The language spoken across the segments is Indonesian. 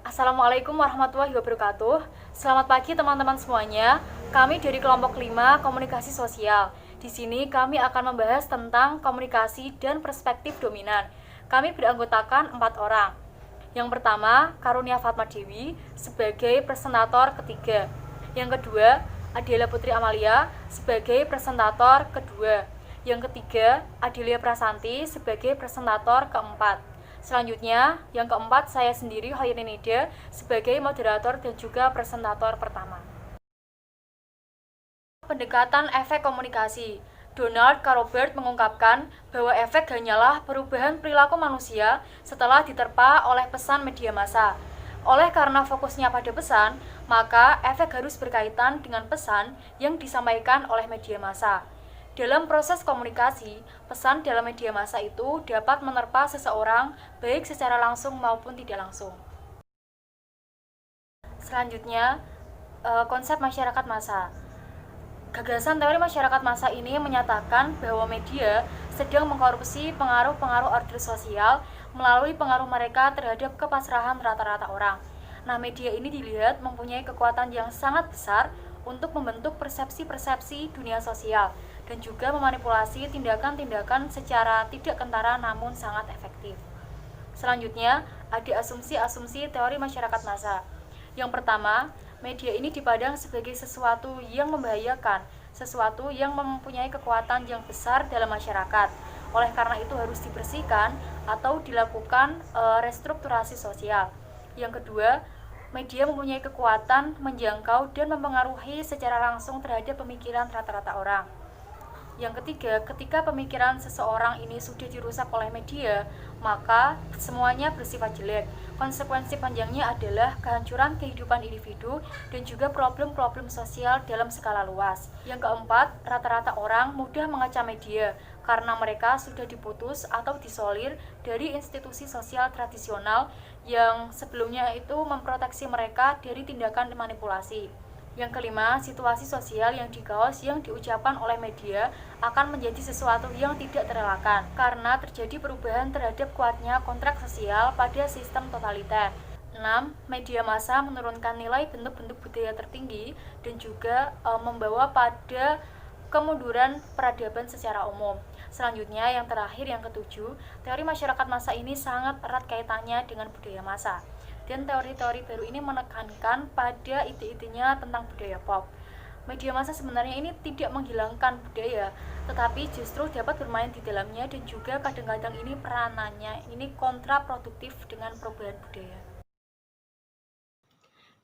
Assalamualaikum warahmatullahi wabarakatuh. Selamat pagi teman-teman semuanya. Kami dari kelompok 5 Komunikasi Sosial. Di sini kami akan membahas tentang komunikasi dan perspektif dominan. Kami beranggotakan 4 orang. Yang pertama, Karunia Fatma Dewi sebagai presentator ketiga. Yang kedua, Adela Putri Amalia sebagai presentator kedua. Yang ketiga, Adelia Prasanti sebagai presentator keempat. Selanjutnya, yang keempat, saya sendiri, Hoyrin Nida, sebagai moderator dan juga presentator pertama. Pendekatan efek komunikasi. Donald K. Robert mengungkapkan bahwa efek hanyalah perubahan perilaku manusia setelah diterpa oleh pesan media massa. Oleh karena fokusnya pada pesan, maka efek harus berkaitan dengan pesan yang disampaikan oleh media massa. Dalam proses komunikasi, pesan dalam media massa itu dapat menerpa seseorang baik secara langsung maupun tidak langsung. Selanjutnya, konsep masyarakat massa. Gagasan teori masyarakat massa ini menyatakan bahwa media sedang mengkorupsi pengaruh-pengaruh order sosial melalui pengaruh mereka terhadap kepasrahan rata-rata orang. Nah, media ini dilihat mempunyai kekuatan yang sangat besar untuk membentuk persepsi-persepsi dunia sosial dan juga memanipulasi tindakan-tindakan secara tidak kentara namun sangat efektif. Selanjutnya, ada asumsi-asumsi teori masyarakat massa. Yang pertama, media ini dipandang sebagai sesuatu yang membahayakan, sesuatu yang mempunyai kekuatan yang besar dalam masyarakat. Oleh karena itu harus dibersihkan atau dilakukan restrukturasi sosial. Yang kedua, media mempunyai kekuatan menjangkau dan mempengaruhi secara langsung terhadap pemikiran rata-rata orang. Yang ketiga, ketika pemikiran seseorang ini sudah dirusak oleh media, maka semuanya bersifat jelek. Konsekuensi panjangnya adalah kehancuran kehidupan individu dan juga problem-problem sosial dalam skala luas. Yang keempat, rata-rata orang mudah mengecam media karena mereka sudah diputus atau disolir dari institusi sosial tradisional yang sebelumnya itu memproteksi mereka dari tindakan manipulasi. Yang kelima, situasi sosial yang digaos yang diucapkan oleh media akan menjadi sesuatu yang tidak terelakkan karena terjadi perubahan terhadap kuatnya kontrak sosial pada sistem totaliter. 6. Media massa menurunkan nilai bentuk-bentuk budaya tertinggi dan juga membawa pada kemunduran peradaban secara umum. Selanjutnya, yang terakhir, yang ketujuh, teori masyarakat massa ini sangat erat kaitannya dengan budaya massa. Dan teori-teori baru ini menekankan pada ide-idenya tentang budaya pop. Media massa sebenarnya ini tidak menghilangkan budaya, tetapi justru dapat bermain di dalamnya dan juga kadang-kadang ini peranannya ini kontraproduktif dengan perubahan budaya.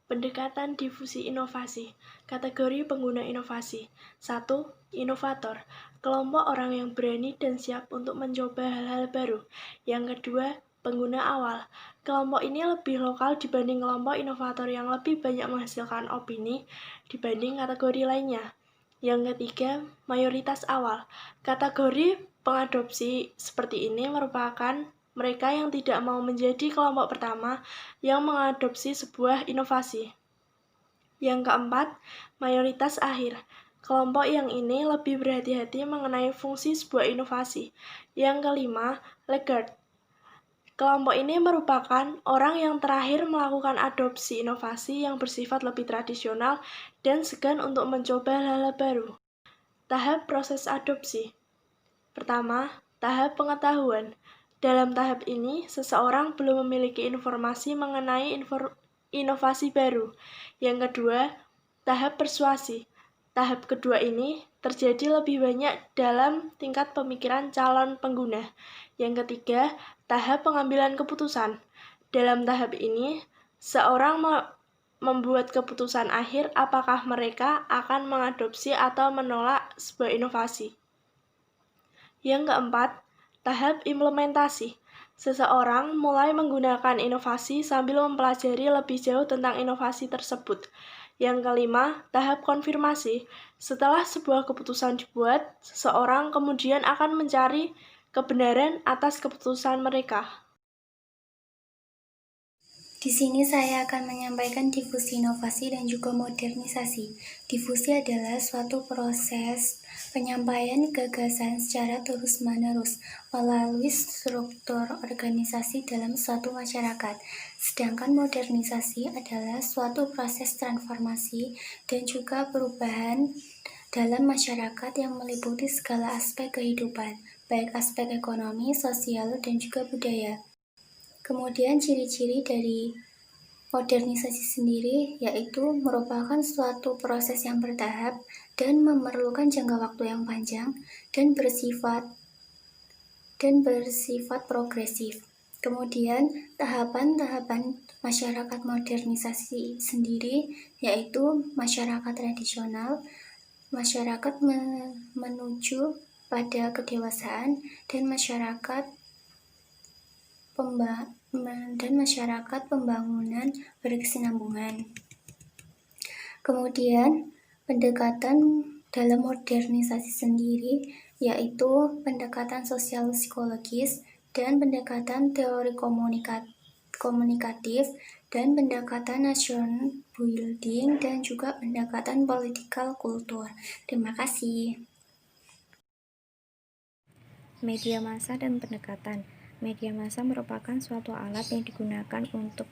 Pendekatan difusi inovasi. Kategori pengguna inovasi. 1. Inovator. Kelompok orang yang berani dan siap untuk mencoba hal-hal baru. Yang kedua, pengguna awal. Kelompok ini lebih lokal dibanding kelompok inovator yang lebih banyak menghasilkan opini dibanding kategori lainnya. Yang ketiga, mayoritas awal. Kategori pengadopsi seperti ini merupakan mereka yang tidak mau menjadi kelompok pertama yang mengadopsi sebuah inovasi. Yang keempat, mayoritas akhir. Kelompok yang ini lebih berhati-hati mengenai fungsi sebuah inovasi. Yang kelima, laggard. Kelompok ini merupakan orang yang terakhir melakukan adopsi inovasi yang bersifat lebih tradisional dan segan untuk mencoba hal-hal baru. Tahap proses adopsi. Pertama, tahap pengetahuan. Dalam tahap ini, seseorang belum memiliki informasi mengenai inovasi baru. Yang kedua, tahap persuasi. Tahap kedua ini terjadi lebih banyak dalam tingkat pemikiran calon pengguna. Yang ketiga, tahap pengambilan keputusan. Dalam tahap ini, seorang membuat keputusan akhir apakah mereka akan mengadopsi atau menolak sebuah inovasi. Yang keempat, tahap implementasi. Seseorang mulai menggunakan inovasi sambil mempelajari lebih jauh tentang inovasi tersebut. Yang kelima, tahap konfirmasi. Setelah sebuah keputusan dibuat, seseorang kemudian akan mencari kebenaran atas keputusan mereka. Di sini saya akan menyampaikan difusi inovasi dan juga modernisasi. Difusi adalah suatu proses penyampaian gagasan secara terus-menerus melalui struktur organisasi dalam suatu masyarakat. Sedangkan modernisasi adalah suatu proses transformasi dan juga perubahan dalam masyarakat yang meliputi segala aspek kehidupan, baik aspek ekonomi, sosial, dan juga budaya. Kemudian ciri-ciri dari modernisasi sendiri yaitu merupakan suatu proses yang bertahap dan memerlukan jangka waktu yang panjang dan bersifat progresif. Kemudian tahapan-tahapan masyarakat modernisasi sendiri yaitu masyarakat tradisional, masyarakat menuju pada kedewasaan, dan masyarakat pembangunan berkesinambungan. Kemudian pendekatan dalam modernisasi sendiri yaitu pendekatan sosial psikologis dan pendekatan teori komunikatif dan pendekatan nation building dan juga pendekatan political kultur. Terima kasih. Media massa dan pendekatan. Media massa merupakan suatu alat yang digunakan untuk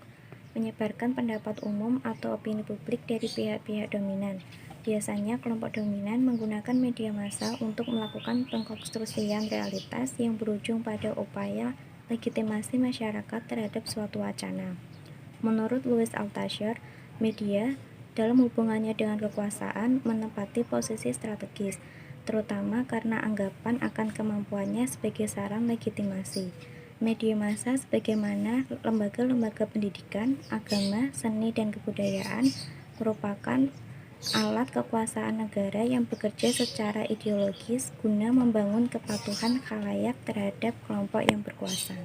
menyebarkan pendapat umum atau opini publik dari pihak-pihak dominan. Biasanya kelompok dominan menggunakan media massa untuk melakukan pengkonstruksian realitas yang berujung pada upaya legitimasi masyarakat terhadap suatu wacana. Menurut Louis Althusser, media dalam hubungannya dengan kekuasaan menempati posisi strategis, terutama karena anggapan akan kemampuannya sebagai saran legitimasi. Media massa sebagaimana lembaga-lembaga pendidikan, agama, seni, dan kebudayaan merupakan alat kekuasaan negara yang bekerja secara ideologis guna membangun kepatuhan khalayak terhadap kelompok yang berkuasa.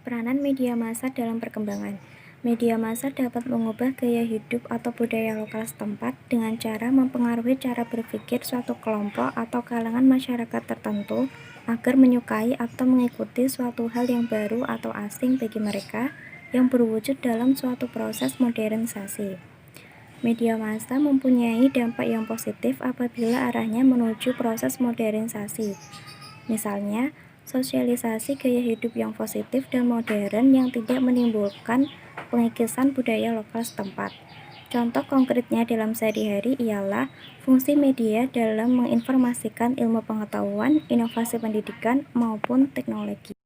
Peranan media massa dalam perkembangan. Media massa dapat mengubah gaya hidup atau budaya lokal setempat dengan cara mempengaruhi cara berpikir suatu kelompok atau kalangan masyarakat tertentu agar menyukai atau mengikuti suatu hal yang baru atau asing bagi mereka yang berwujud dalam suatu proses modernisasi. Media massa mempunyai dampak yang positif apabila arahnya menuju proses modernisasi. Misalnya, sosialisasi gaya hidup yang positif dan modern yang tidak menimbulkan pengikisan budaya lokal setempat. Contoh konkretnya dalam sehari-hari ialah fungsi media dalam menginformasikan ilmu pengetahuan, inovasi pendidikan, maupun teknologi.